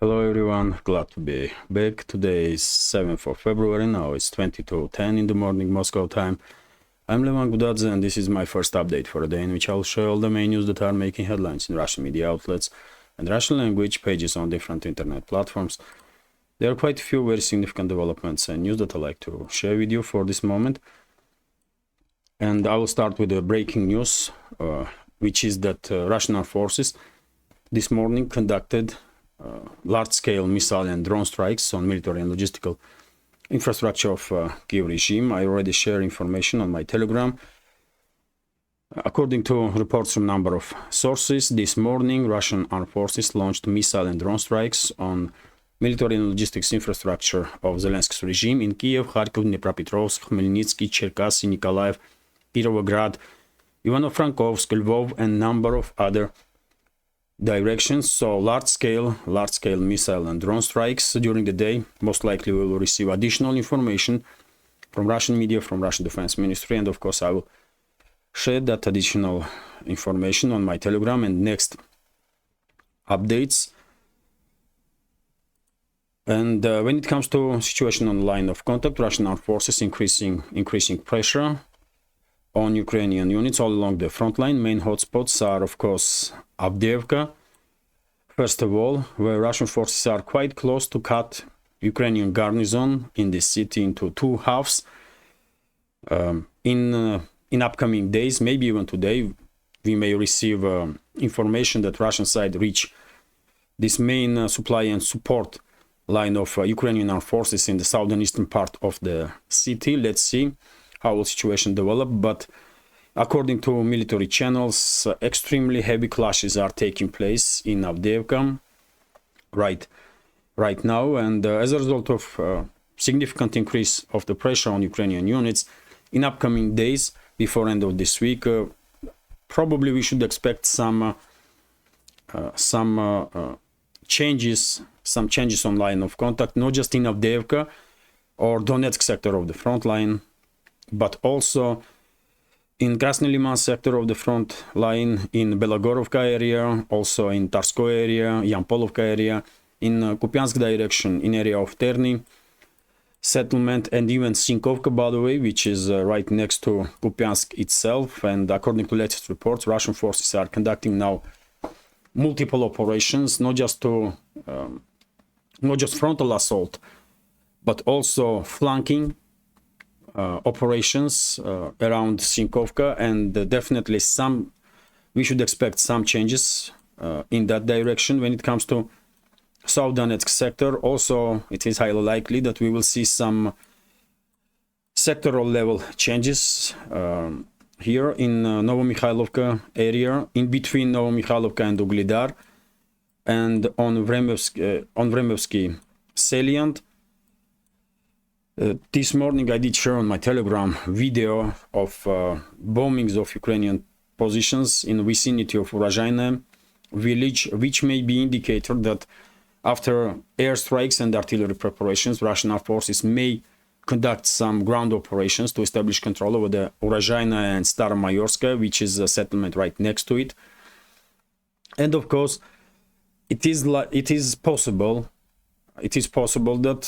Hello everyone, glad to be back. Today is 7th of February, now it's 22:10 in the morning Moscow time. I'm Levan Gudadze and this is my first update for a day in which I'll share all the main news that are making headlines in Russian media outlets and Russian language pages on different internet platforms. There are quite a few very significant developments and news that I like to share with you for this moment. And I will start with the breaking news, which is that Russian armed forces this morning conducted large-scale missile and drone strikes on military and logistical infrastructure of Kiev regime. I already share information on my Telegram. According to reports from a number of sources, this morning Russian armed forces launched missile and drone strikes on military and logistics infrastructure of Zelensky's regime in Kiev, Kharkiv, Dnipropetrovsk, Khmelnytsky, Cherkasy, Nikolaev, Kirovograd, Ivano-Frankovsk, Lvov, and number of other directions. So large-scale missile and drone strikes during the day. Most likely we will receive additional information from Russian media, from Russian Defense Ministry, and of course I will share that additional information on my Telegram and next updates. And when it comes to situation on the line of contact, Russian armed forces increasing pressure on Ukrainian units all along the front line. Main hotspots are, of course, Avdiivka, first of all, where Russian forces are quite close to cut Ukrainian garrison in this city into two halves. In upcoming days, maybe even today, we may receive information that Russian side reach this main supply and support line of Ukrainian armed forces in the southern eastern part of the city. Let's see how will situation develop, but according to military channels, extremely heavy clashes are taking place in Avdiivka right now, and as a result of significant increase of the pressure on Ukrainian units in upcoming days before end of this week, probably we should expect some changes on line of contact, not just in Avdiivka or Donetsk sector of the front line, but also in Krasny Liman sector of the front line, in Belogorovka area, also in Tarskoye area, Yampolovka area, in Kupiansk direction, in area of Terny settlement, and even Sinkovka, by the way, which is right next to Kupiansk itself. And according to latest reports, Russian forces are conducting now multiple operations, not just frontal assault, but also flanking operations around Sinkovka, and definitely we should expect some changes in that direction. When it comes to South Donetsk sector, also it is highly likely that we will see some sectoral level changes here in Novomikhalovka area, in between Novomikhalovka and Uglidar, and on Vremevsky salient. This morning I did share on my Telegram video of bombings of Ukrainian positions in the vicinity of Urozhaine village, which may be indicator that after airstrikes and artillery preparations, Russian armed forces may conduct some ground operations to establish control over the Urozhaine and Staromayorska, which is a settlement right next to it. And of course, it is possible that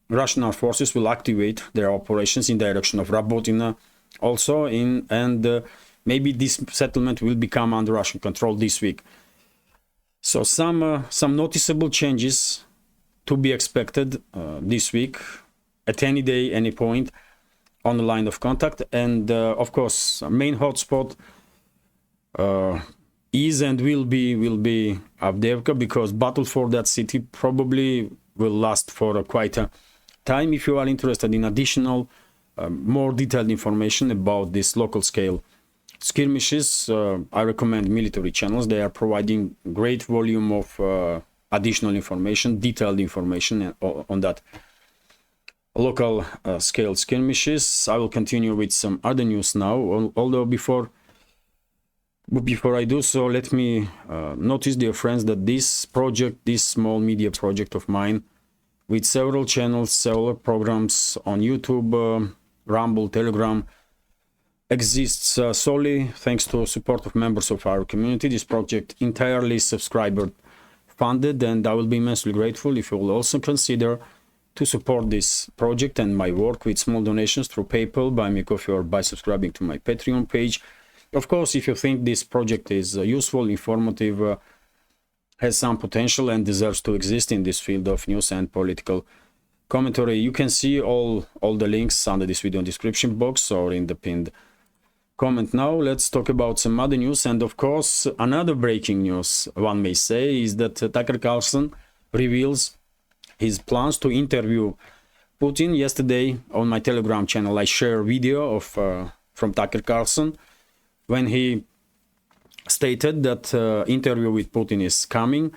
Russian armed forces will activate their operations in direction of Rabotina also, and maybe this settlement will become under Russian control this week. So some noticeable changes to be expected this week, at any day, any point on the line of contact. And of course, main hotspot is and will be Avdiivka, because battle for that city probably will last for quite a time. If you are interested in additional more detailed information about this local scale skirmishes, I recommend military channels. They are providing great volume of additional information, detailed information on that local scale skirmishes. I will continue with some other news now, although before I do so, let me notice, dear friends, that this small media project of mine, with several channels, several programs on YouTube, Rumble, Telegram, exists solely thanks to support of members of our community. This project entirely subscriber funded, and I will be immensely grateful if you will also consider to support this project and my work with small donations through PayPal, Buy Me Coffee, or by subscribing to my Patreon page. Of course, if you think this project is useful, informative, has some potential and deserves to exist in this field of news and political commentary, you can see all the links under this video in the description box or in the pinned comment. Now let's talk about some other news, and of course another breaking news, one may say, is that Tucker Carlson reveals his plans to interview Putin. Yesterday on my Telegram channel I share a video of from Tucker Carlson when he stated that interview with Putin is coming.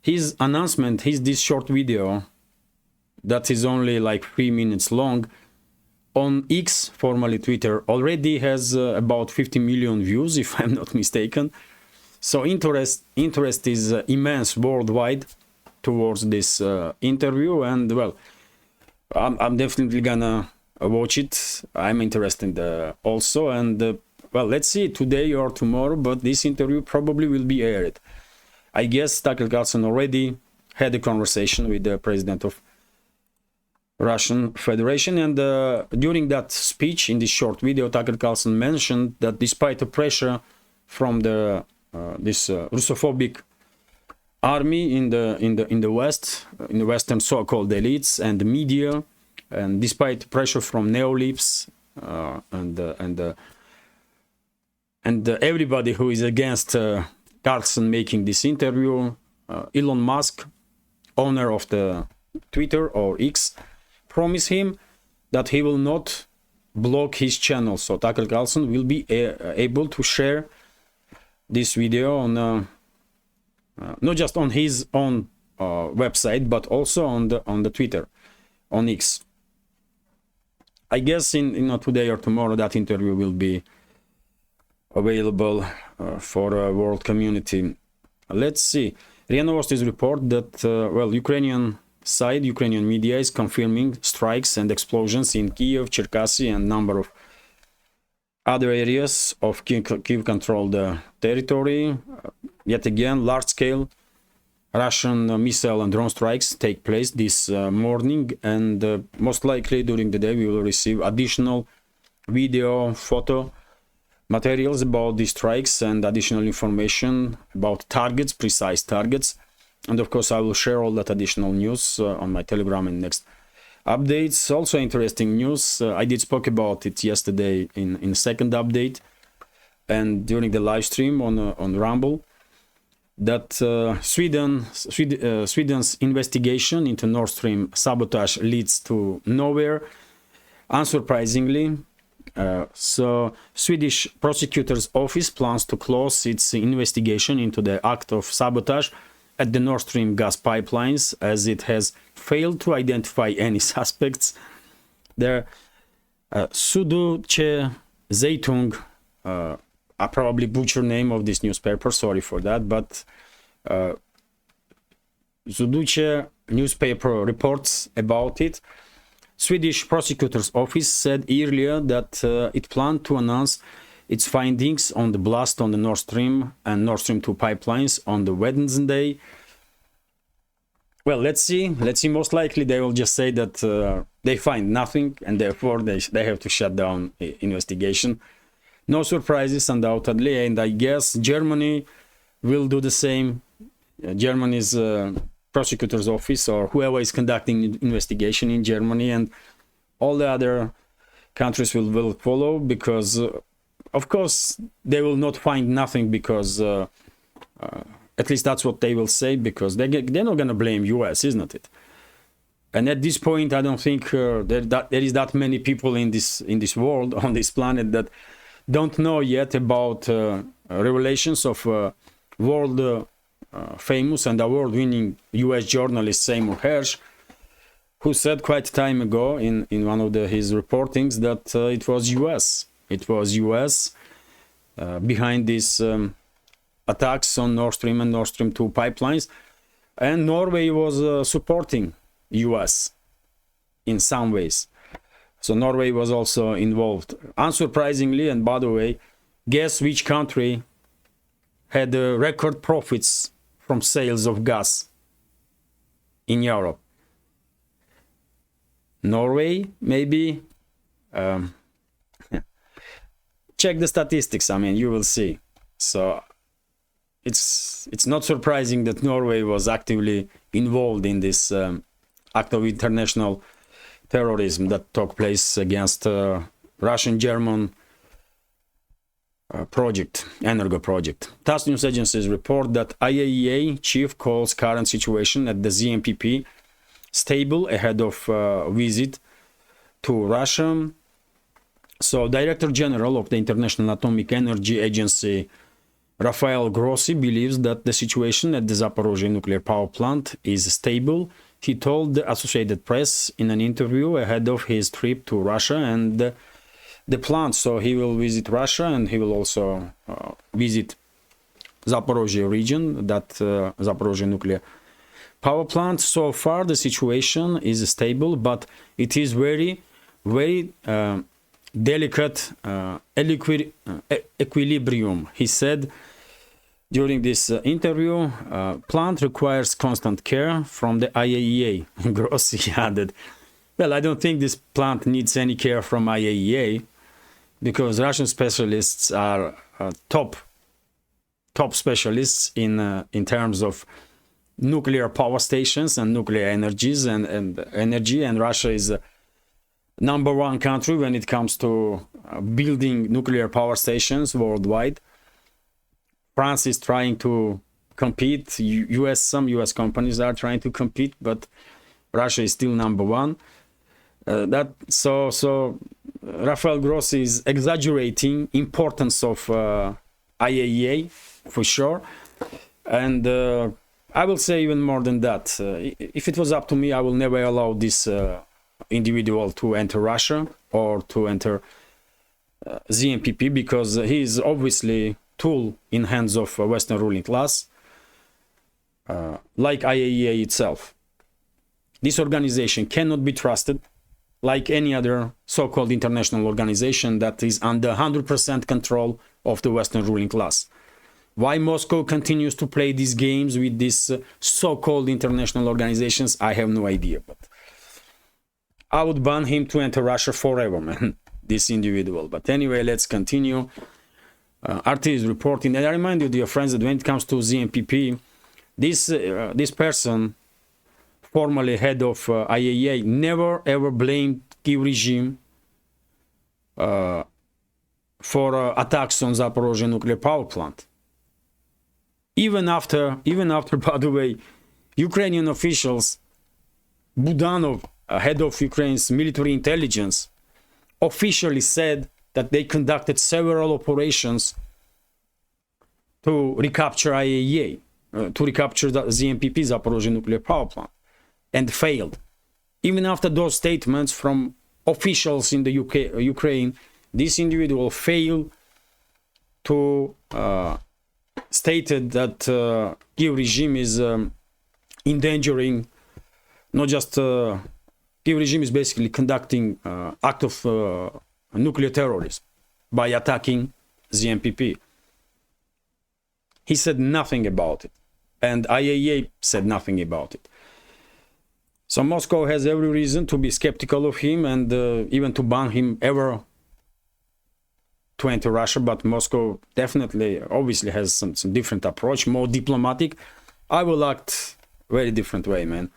His announcement, this short video that is only like 3 minutes long on X, formerly Twitter, already has about 50 million views, if I'm not mistaken. So interest is immense worldwide towards this interview, and well, I'm definitely gonna watch it. I'm interested also, and well, let's see today or tomorrow, but this interview probably will be aired. I guess Tucker Carlson already had a conversation with the president of Russian Federation, and during that speech in this short video, Tucker Carlson mentioned that despite the pressure from the this Russophobic army in the West, in the Western so-called elites and the media, and despite pressure from neolibs and everybody who is against Carlson making this interview, Elon Musk, owner of the Twitter or X, promised him that he will not block his channel. So Tucker Carlson will be able to share this video on not just on his own website, but also on the Twitter, on X. I guess in today or tomorrow that interview will be available for a world community. Let's see. RIA Novosti's report that well, Ukrainian media is confirming strikes and explosions in Kiev, Cherkasy, and number of other areas of Kiev-controlled territory. Yet again, large-scale Russian missile and drone strikes take place this morning, and most likely during the day we will receive additional video, photo materials about these strikes and additional information about targets, precise targets. And of course I will share all that additional news on my Telegram in next updates. Also interesting news, I did spoke about it yesterday in second update and during the live stream on Rumble, that Sweden's investigation into Nord Stream sabotage leads to nowhere, unsurprisingly. So Swedish prosecutor's office plans to close its investigation into the act of sabotage at the Nord Stream gas pipelines, as it has failed to identify any suspects. The Süddeutsche Zeitung, I probably butcher name of this newspaper, sorry for that, but Süddeutsche newspaper reports about it. Swedish prosecutor's office said earlier that it planned to announce its findings on the blast on the Nord Stream and Nord Stream 2 pipelines on the Wednesday. Well, let's see. Most likely they will just say that they find nothing and therefore they have to shut down investigation. No surprises, undoubtedly, and I guess Germany will do the same. Germany's prosecutor's office or whoever is conducting investigation in Germany, and all the other countries will follow, because of course they will not find nothing, because at least that's what they will say, because they're not going to blame US, isn't it? And at this point I don't think there is that many people in this world, on this planet, that don't know yet about revelations of world famous and award-winning US journalist Seymour Hersh, who said quite a time ago in one of his reportings that it was US behind these attacks on Nord Stream and Nord Stream 2 pipelines, and Norway was supporting US in some ways. So Norway was also involved, unsurprisingly. And by the way, guess which country had record profits from sales of gas in Europe. Norway, maybe. Check the statistics. I mean, you will see. So it's not surprising that Norway was actively involved in this act of international terrorism that took place against Russian-German energo project. TASS news agencies report that IAEA chief calls current situation at the ZMPP stable ahead of visit to Russia. So, Director General of the International Atomic Energy Agency, Rafael Gross, believes that the situation at the Zaporozhye nuclear power plant is stable. He told the Associated Press in an interview ahead of his trip to Russia and the plant. So he will visit Russia and he will also visit Zaporozhye region, that Zaporozhye nuclear power plant. So far the situation is stable, but it is very, very delicate equilibrium. He said during this interview, plant requires constant care from the IAEA. Grossi added, well, I don't think this plant needs any care from IAEA because Russian specialists are top specialists in terms of nuclear power stations and nuclear energies and energy, and Russia is #1 country when it comes to building nuclear power stations worldwide. France is trying to compete. Some US companies are trying to compete, but Russia is still #1. So Rafael Gross is exaggerating importance of IAEA for sure, and I will say even more than that. If it was up to me, I will never allow this individual to enter Russia or to enter ZMPP, because he is obviously tool in hands of a Western ruling class, like IAEA itself. This organization cannot be trusted like any other so-called international organization that is under 100% control of the Western ruling class. Why Moscow continues to play these games with these so-called international organizations, I have no idea. But I would ban him to enter Russia forever, man, this individual. But anyway, let's continue. RT is reporting, and I remind you, dear friends, that when it comes to ZMPP, this person, formerly head of IAEA, never ever blamed Kiev regime for attacks on Zaporozhye nuclear power plant. Even after, by the way, Ukrainian officials, Budanov, head of Ukraine's military intelligence, officially said that they conducted several operations to recapture IAEA, to recapture the ZMPP, Zaporozhye nuclear power plant, and failed. Even after those statements from officials in the Ukraine, this individual failed to stated that Kiev regime is endangering, not just Kiev regime is basically conducting act of nuclear terrorism by attacking ZMPP. He said nothing about it, and IAEA said nothing about it. So Moscow has every reason to be skeptical of him and even to ban him ever to enter Russia. But Moscow definitely, obviously, has some different approach, more diplomatic. I will act very different way, man.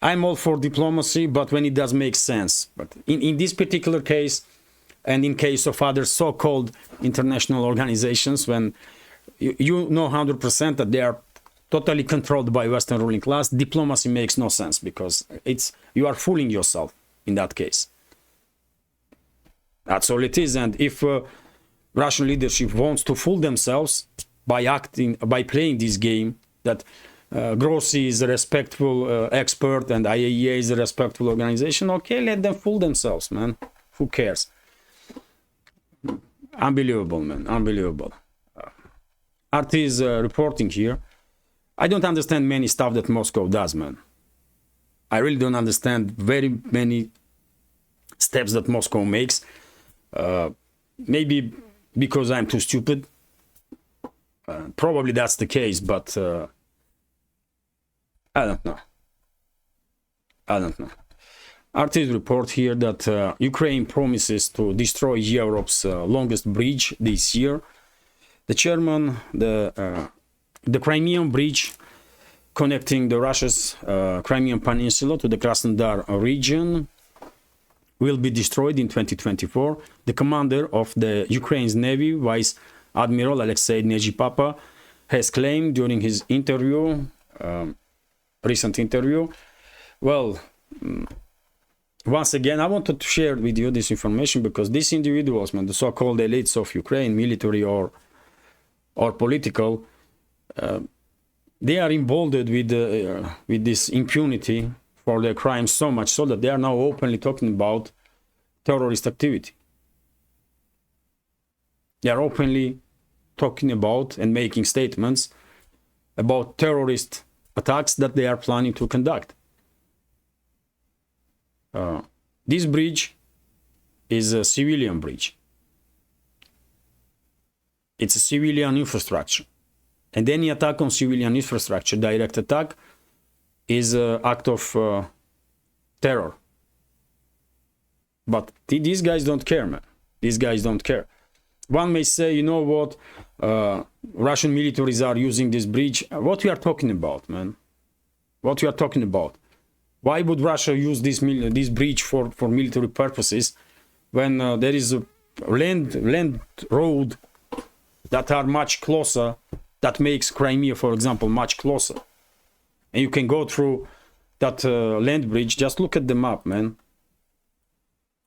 I'm all for diplomacy, but when it does make sense. But in this particular case, and in case of other so-called international organizations, when you know 100% that they are totally controlled by Western ruling class, diplomacy makes no sense, because you are fooling yourself in that case. That's all it is. And if Russian leadership wants to fool themselves by playing this game, that Grossi is a respectful expert and IAEA is a respectful organization, okay, let them fool themselves, man. Who cares? Unbelievable, man. Unbelievable. RT is reporting here. I don't understand many stuff that Moscow does, man. I really don't understand very many steps that Moscow makes. Maybe because I'm too stupid. Probably that's the case, but I don't know. I don't know. Artists report here that Ukraine promises to destroy Europe's longest bridge this year. The chairman, the Crimean bridge connecting the Russia's Crimean Peninsula to the Krasnodar region will be destroyed in 2024. The commander of the Ukraine's Navy, Vice Admiral Alexei Nejipapa, has claimed during his interview, recent interview, well, once again, I wanted to share with you this information because these individuals, man, the so-called elites of Ukraine, military or political, they are emboldened with this impunity for their crimes so much so that they are now openly talking about terrorist activity. They are openly talking about and making statements about terrorist attacks that they are planning to conduct. This bridge is a civilian bridge. It's a civilian infrastructure. And any attack on civilian infrastructure, direct attack, is an act of terror. But these guys don't care, man. These guys don't care. One may say, you know what, Russian militaries are using this bridge. What we are talking about, man? What we are talking about? Why would Russia use this bridge for military purposes when there is a land road that are much closer, that makes Crimea, for example, much closer? And you can go through that land bridge. Just look at the map, man.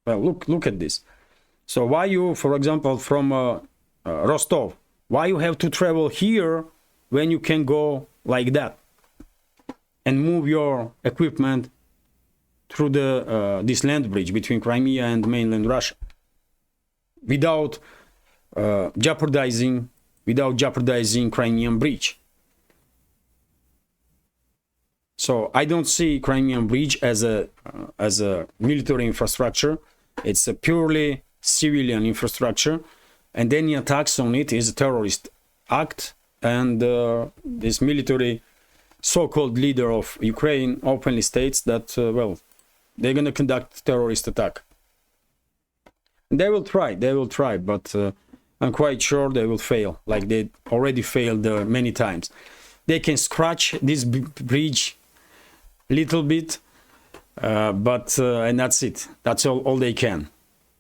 Well, look at this. So why you, for example, from Rostov, why you have to travel here when you can go like that and move your equipment through this land bridge between Crimea and mainland Russia without jeopardizing Crimean bridge? So I don't see Crimean bridge as a military infrastructure. It's a purely civilian infrastructure, and any attacks on it is a terrorist act. And this military so-called leader of Ukraine openly states that, well, they're going to conduct terrorist attack. They will try, but I'm quite sure they will fail, like they already failed many times. They can scratch this bridge little bit, but and that's it. That's all they can,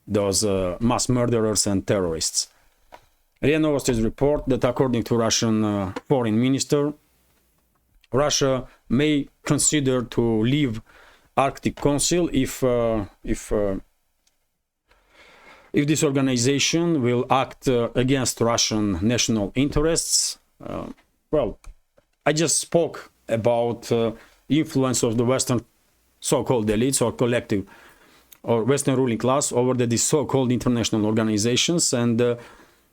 those mass murderers and terrorists. RIA Novosti's report that according to Russian foreign minister, Russia may consider to leave Arctic Council if this organization will act against Russian national interests. Well, I just spoke about influence of the Western so-called elites or collective or Western ruling class over these so-called international organizations, and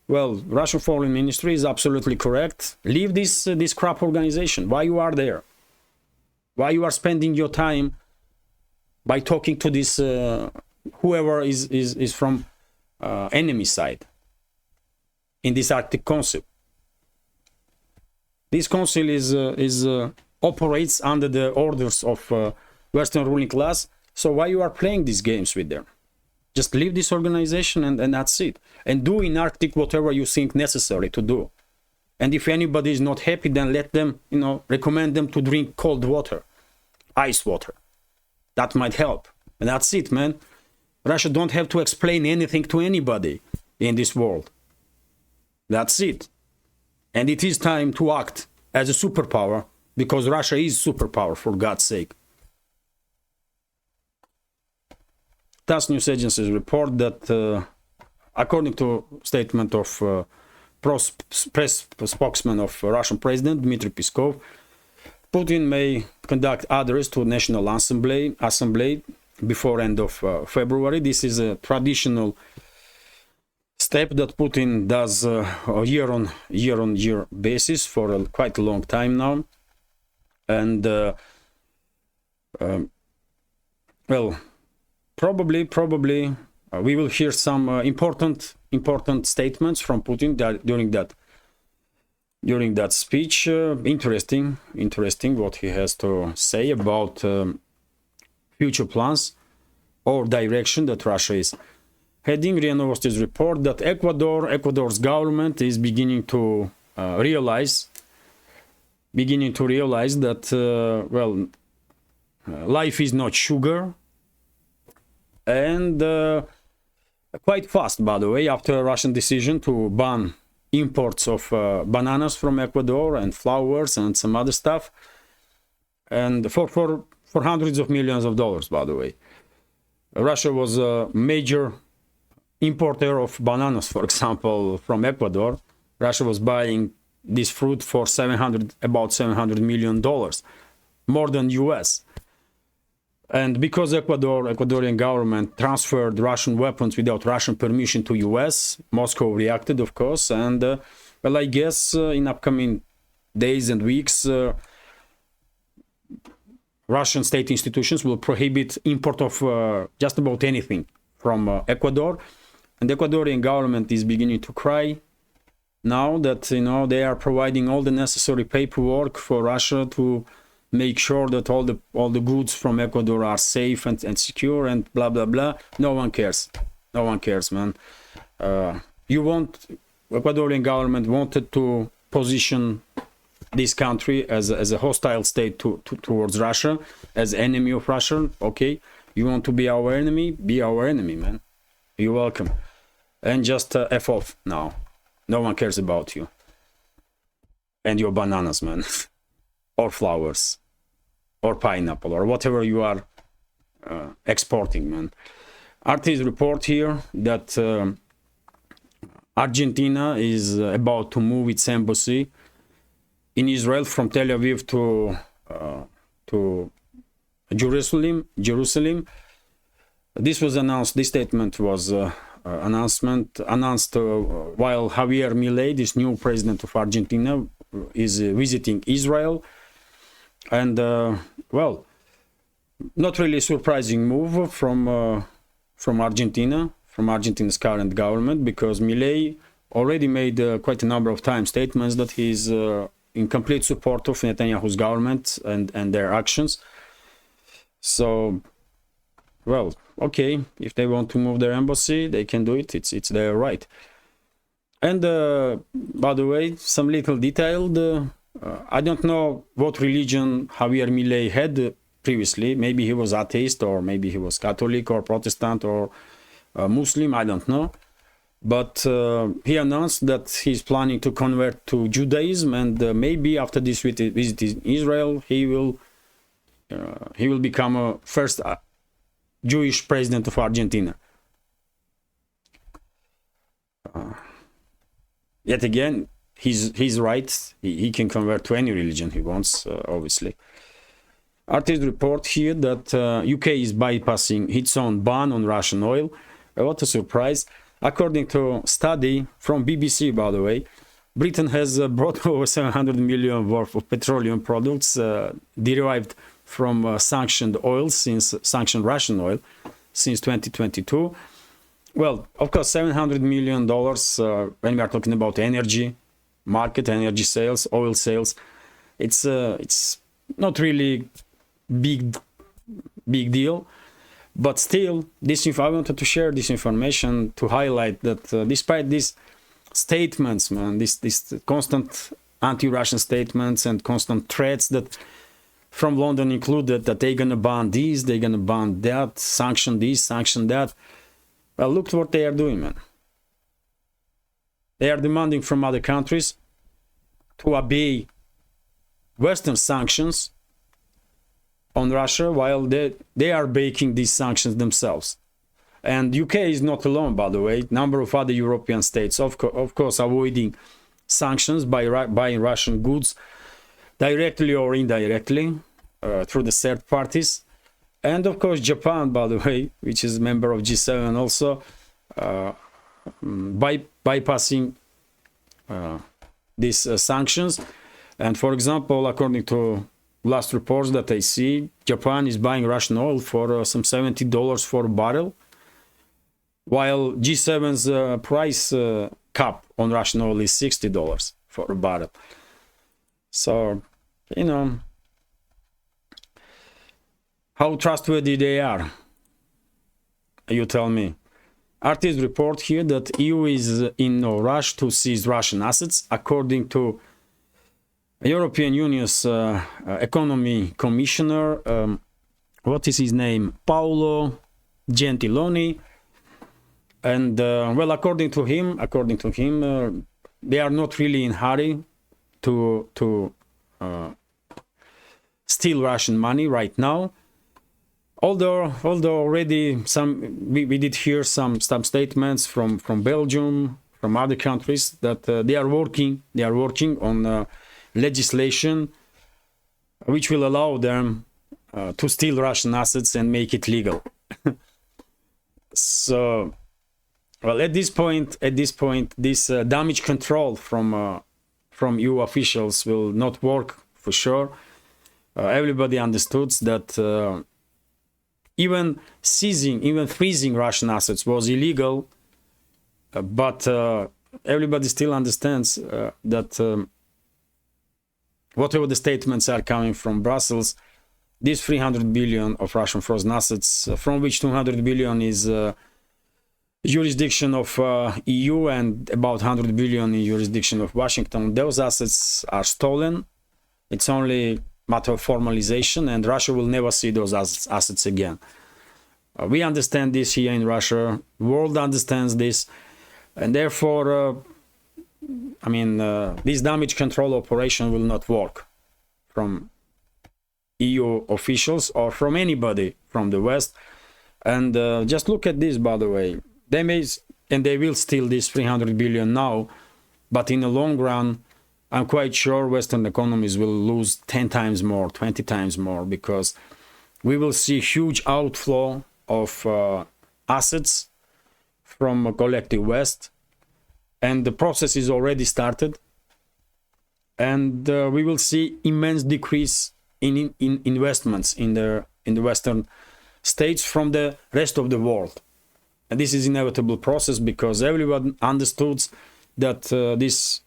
well, Russian foreign ministry is absolutely correct. Leave this crap organization. Why you are there? Why you are spending your time by talking to this whoever is from enemy side in this Arctic Council? This council is operates under the orders of Western ruling class. So why you are playing these games with them? Just leave this organization and that's it. And do in Arctic whatever you think necessary to do. And if anybody is not happy, then let them, recommend them to drink cold water, ice water. That might help. And that's it, man. Russia don't have to explain anything to anybody in this world. That's it. And it is time to act as a superpower, because Russia is superpower, for God's sake. TASS news agencies report that, according to statement of press spokesman of Russian President Dmitry Peskov, Putin may conduct address to National Assembly before end of February. This is a traditional step that Putin does year-on-year basis for quite a long time now. And well, probably we will hear some important statements from Putin during that during that speech. Interesting what he has to say about future plans or direction that Russia is heading. RIA Novosti's report that Ecuador's government is beginning to realize that life is not sugar, and quite fast, by the way, after a Russian decision to ban imports of bananas from Ecuador and flowers and some other stuff, and for hundreds of millions of dollars, by the way. Russia was a major importer of bananas, for example, from Ecuador. Russia was buying this fruit for about $700 million, more than US. And because Ecuadorian government transferred Russian weapons without Russian permission to US, Moscow reacted, of course. And well, I guess in upcoming days and weeks, Russian state institutions will prohibit import of just about anything from Ecuador. And the Ecuadorian government is beginning to cry now that, they are providing all the necessary paperwork for Russia to make sure that all the goods from Ecuador are safe and secure and blah blah blah. No one cares, man. Ecuadorian government wanted to position this country as a hostile state towards Russia, as enemy of Russia. Okay, you want to be our enemy? Be our enemy, man. You're welcome. And just F off now. No one cares about you and your bananas, man. Or flowers, or pineapple, or whatever you are exporting, man. RT's report here that Argentina is about to move its embassy in Israel from Tel Aviv to Jerusalem. This was announced. This statement was announced while Javier Milei, this new president of Argentina, is visiting Israel. And well, not really surprising move from Argentina, from Argentina's current government, because Milei already made quite a number of times statements that he's in complete support of Netanyahu's government and their actions. So, well, okay, if they want to move their embassy, they can do it. It's their right. And by the way, some little detailed. I don't know what religion Javier Milei had previously. Maybe he was atheist, or maybe he was Catholic or Protestant or Muslim. I don't know. But he announced that he's planning to convert to Judaism, and maybe after this visit in Israel, he will become a first Jewish president of Argentina. Yet again, he's right. He can convert to any religion he wants, obviously. RT's report here that UK is bypassing its own ban on Russian oil. What a surprise. According to a study from BBC, by the way, Britain has brought over 700 million worth of petroleum products derived from sanctioned Russian oil since 2022. Well, of course, $700 million when we are talking about energy market, energy sales, oil sales, it's not really big deal. But still, I wanted to share this information to highlight that despite these statements, man, this constant anti-Russian statements and constant threats that from London included, that they're gonna ban this, they're gonna ban that, sanction this, sanction that. Well, look what they are doing, man. They are demanding from other countries to obey Western sanctions on Russia, while they are breaking these sanctions themselves. And UK is not alone, by the way. Number of other European states, of course, avoiding sanctions by buying Russian goods directly or indirectly through the third parties. And of course, Japan, by the way, which is a member of G7 also, bypassing these sanctions. And for example, according to last reports that I see, Japan is buying Russian oil for some $70 for a barrel, while G7's price cap on Russian oil is $60. for a barrel. So, you know, how trustworthy they are, you tell me. Artists report here that EU is in no rush to seize Russian assets, according to European Union's economy commissioner, what is his name, Paolo Gentiloni. And well, according to him, they are not really in hurry to steal Russian money right now. Although already we did hear some statements from Belgium, from other countries, that they are working on legislation which will allow them to steal Russian assets and make it legal. So, well, at this point, this damage control from EU officials will not work for sure. Everybody understood that even freezing Russian assets was illegal, but everybody still understands that whatever the statements are coming from Brussels, this 300 billion of Russian frozen assets, from which 200 billion is jurisdiction of EU and about 100 billion in jurisdiction of Washington, those assets are stolen. It's only matter of formalization, and Russia will never see those assets again. We understand this here in Russia. The world understands this, and therefore, this damage control operation will not work from EU officials or from anybody from the West. And just look at this, by the way. They will steal this 300 billion now, but in the long run, I'm quite sure Western economies will lose 10 times more, 20 times more, because we will see huge outflow of assets from collective West, and the process is already started. And we will see immense decrease in investments in the Western states from the rest of the world. And this is an inevitable process, because everyone understood that this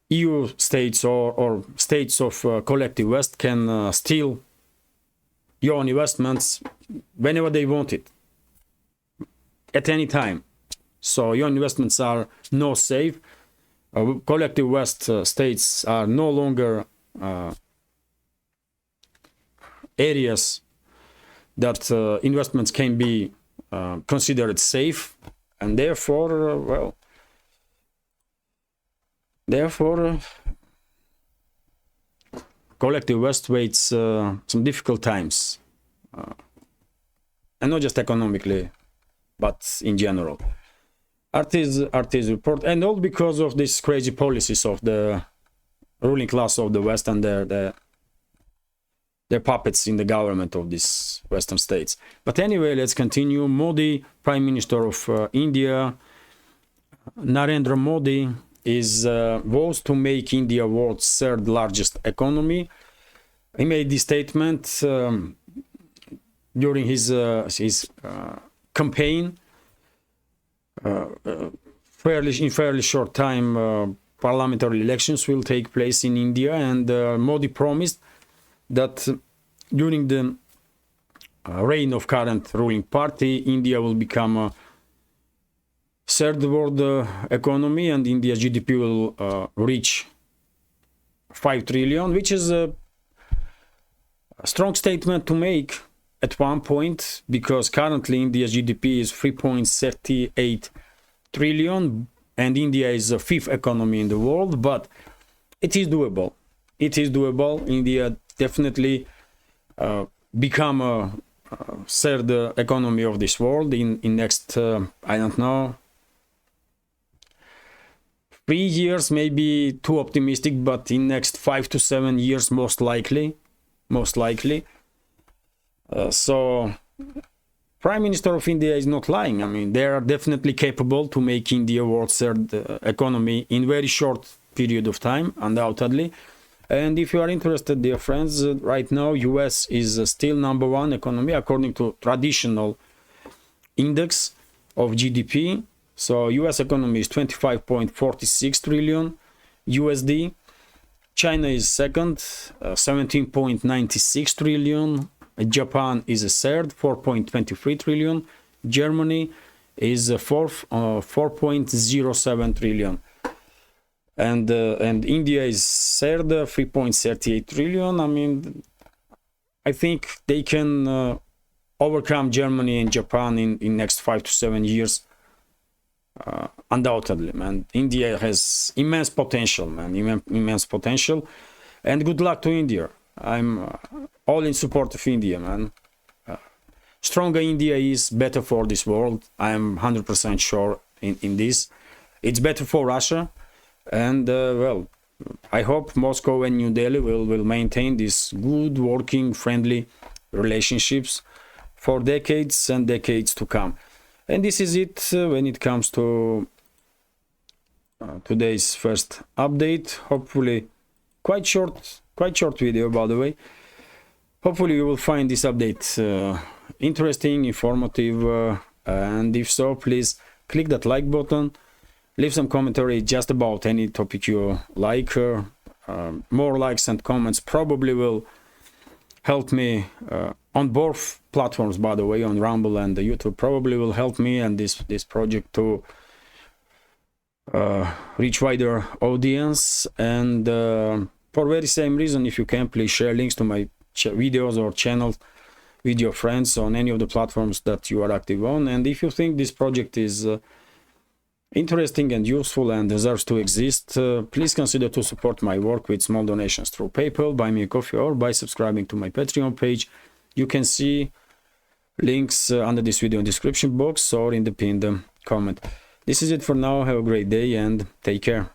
EU states or states of collective West can steal your investments whenever they want it, at any time. So your investments are no safe. Collective West states are no longer areas that investments can be considered safe, and therefore, collective West waits some difficult times, and not just economically, but in general. Artists report, and all because of these crazy policies of the ruling class of the West and their puppets in the government of these Western states. But anyway, let's continue. Modi, Prime Minister of India, Narendra Modi, vows to make India world's third largest economy. He made this statement during his campaign. In fairly short time, parliamentary elections will take place in India, and Modi promised that during the reign of current ruling party, India will become a third world economy, and India's GDP will reach 5 trillion, which is a strong statement to make at one point, because currently India's GDP is 3.38 trillion, and India is the fifth economy in the world, but it is doable. It is doable. India definitely become a third economy of this world in next, I don't know, 3 years, maybe too optimistic, but in next 5 to 7 years, most likely. So Prime Minister of India is not lying. I mean, they are definitely capable to make India world's third economy in very short period of time, undoubtedly. And if you are interested, dear friends, right now US is still number one economy according to traditional index of GDP. So US economy is 25.46 trillion, USD. China is second, 17.96 trillion. Japan is a third, 4.23 trillion. Germany is a fourth, 4.07 trillion. And India is third, 3.38 trillion. I mean, I think they can overcome Germany and Japan in next 5 to 7 years. Undoubtedly, man. India has immense potential, man. Immense potential. And good luck to India. I'm all in support of India, man. Stronger India is better for this world. I am 100% sure in this. It's better for Russia. And, well, I hope Moscow and New Delhi will maintain these good, working, friendly relationships for decades and decades to come. And this is it when it comes to today's first update. Hopefully, quite short video, by the way. Hopefully you will find this update interesting, informative, and if so, please click that like button. Leave some commentary just about any topic you like. More likes and comments probably will help me on both platforms, by the way, on Rumble and YouTube. Probably will help me and this project to reach wider audience. And for very same reason, if you can, please share links to my videos or channels with your friends on any of the platforms that you are active on. And if you think this project is interesting and useful and deserves to exist, please consider to support my work with small donations through PayPal, Buy Me a Coffee, or by subscribing to my Patreon page. You can see links under this video in the description box or in the pinned comment. This is it for now. Have a great day and take care.